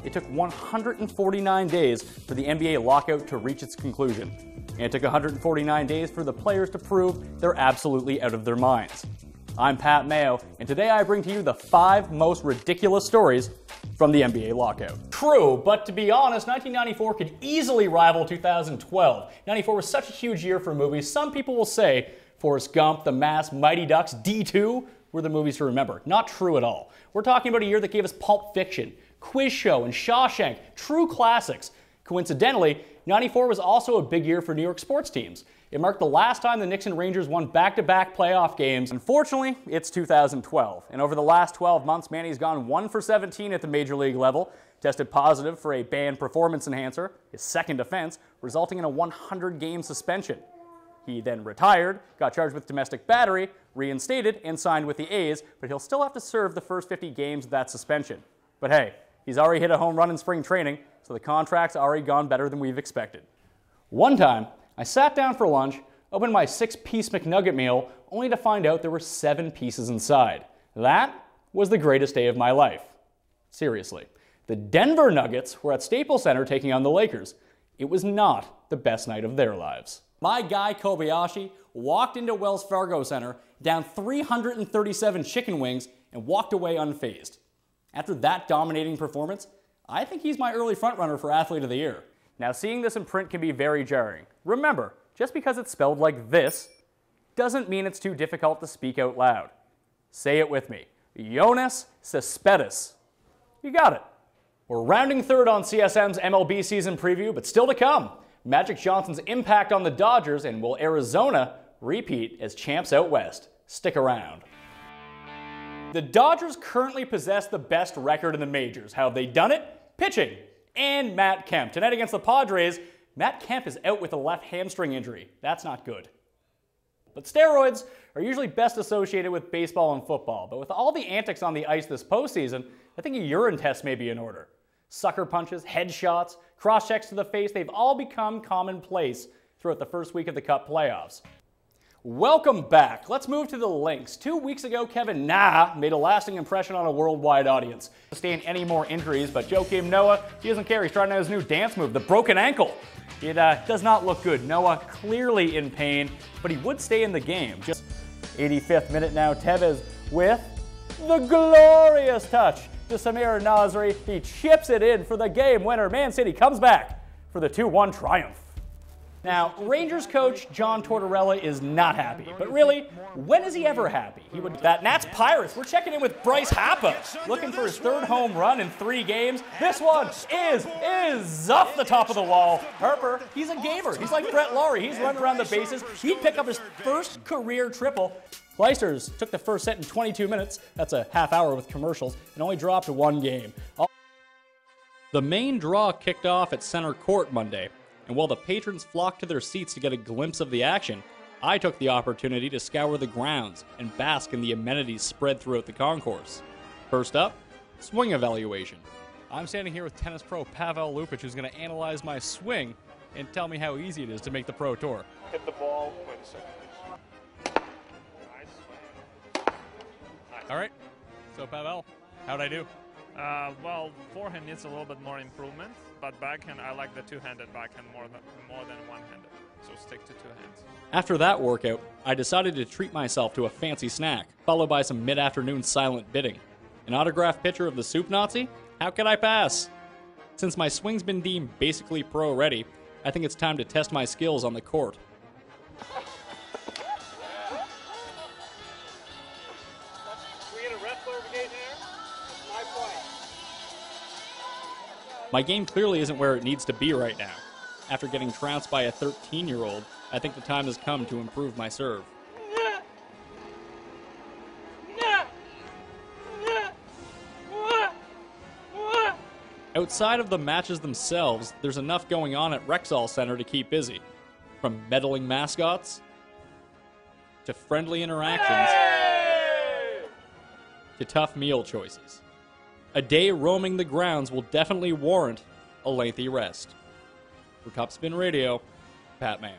it took 149 days for the NBA lockout to reach its conclusion. And it took 149 days for the players to prove they're absolutely out of their minds. I'm Pat Mayo, and today I bring to you the 5 most ridiculous stories from the NBA lockout. True, but to be honest, 1994 could easily rival 2012. 94 was such a huge year for movies. Some people will say Forrest Gump, The Mask, Mighty Ducks, D2 were the movies to remember. Not true at all. We're talking about a year that gave us Pulp Fiction, Quiz Show, and Shawshank, true classics. Coincidentally, 94 was also a big year for New York sports teams. It marked the last time the Knicks and Rangers won back-to-back playoff games. Unfortunately, it's 2012, and over the last 12 months, Manny's gone 1 for 17 at the major league level, tested positive for a banned performance enhancer, his second offense, resulting in a 100-game suspension. He then retired, got charged with domestic battery, reinstated, and signed with the A's, but he'll still have to serve the first 50 games of that suspension. But hey, he's already hit a home run in spring training, so the contract's already gone better than we've expected. One time, I sat down for lunch, opened my 6-piece McNugget meal, only to find out there were 7 pieces inside. That was the greatest day of my life. Seriously. The Denver Nuggets were at Staples Center taking on the Lakers. It was not the best night of their lives. My guy Kobayashi walked into Wells Fargo Center, down 337 chicken wings, and walked away unfazed. After that dominating performance, I think he's my early frontrunner for Athlete of the Year. Now, seeing this in print can be very jarring. Remember, just because it's spelled like this doesn't mean it's too difficult to speak out loud. Say it with me. Jonas Cespedes. You got it. We're rounding third on CSM's MLB season preview, but still to come. Magic Johnson's impact on the Dodgers, and will Arizona repeat as champs out west? Stick around. The Dodgers currently possess the best record in the majors. How have they done it? Pitching. And Matt Kemp. Tonight against the Padres, Matt Kemp is out with a left hamstring injury. That's not good. But steroids are usually best associated with baseball and football. But with all the antics on the ice this postseason, I think a urine test may be in order. Sucker punches, headshots, cross-checks to the face, they've all become commonplace throughout the first week of the Cup playoffs. Welcome back. Let's move to the Lynx. 2 weeks ago, Kevin Na made a lasting impression on a worldwide audience. Sustain any more injuries, but Joakim Noah, he doesn't care. He's trying out his new dance move, the broken ankle. It does not look good. Noah clearly in pain, but he would stay in the game. Just 85th minute now, Tevez with the glorious touch to Samir Nasri. He chips it in for the game winner. Man City comes back for the 2-1 triumph. Now, Rangers coach John Tortorella is not happy, but really, when is he ever happy? Nats Pirates, we're checking in with Bryce Harper, looking for his 3rd home run in 3 games. This one is off the top of the wall. Harper, he's a gamer. He's like Brett Laurie. He's running around the bases. He'd pick up his first career triple. Clijsters took the first set in 22 minutes. That's a half hour with commercials, and only dropped 1 game. The main draw kicked off at center court Monday. And while the patrons flocked to their seats to get a glimpse of the action, I took the opportunity to scour the grounds and bask in the amenities spread throughout the concourse. First up, swing evaluation. I'm standing here with tennis pro Pavel Lupic, who's going to analyze my swing and tell me how easy it is to make the pro tour. Hit the ball. Wait a second, please. Nice. All right, so Pavel, how'd I do? Well, forehand needs a little bit more improvement, but backhand, I like the two-handed backhand more than one-handed. So stick to 2 hands. After that workout, I decided to treat myself to a fancy snack, followed by some mid-afternoon silent bidding. An autographed picture of the Soup Nazi? How could I pass? Since my swing's been deemed basically pro-ready, I think it's time to test my skills on the court. My game clearly isn't where it needs to be right now. After getting trounced by a 13-year-old, I think the time has come to improve my serve. Outside of the matches themselves, there's enough going on at Rexall Center to keep busy. From meddling mascots, to friendly interactions, to tough meal choices. A day roaming the grounds will definitely warrant a lengthy rest. For Topspin Radio, Pat Mayo.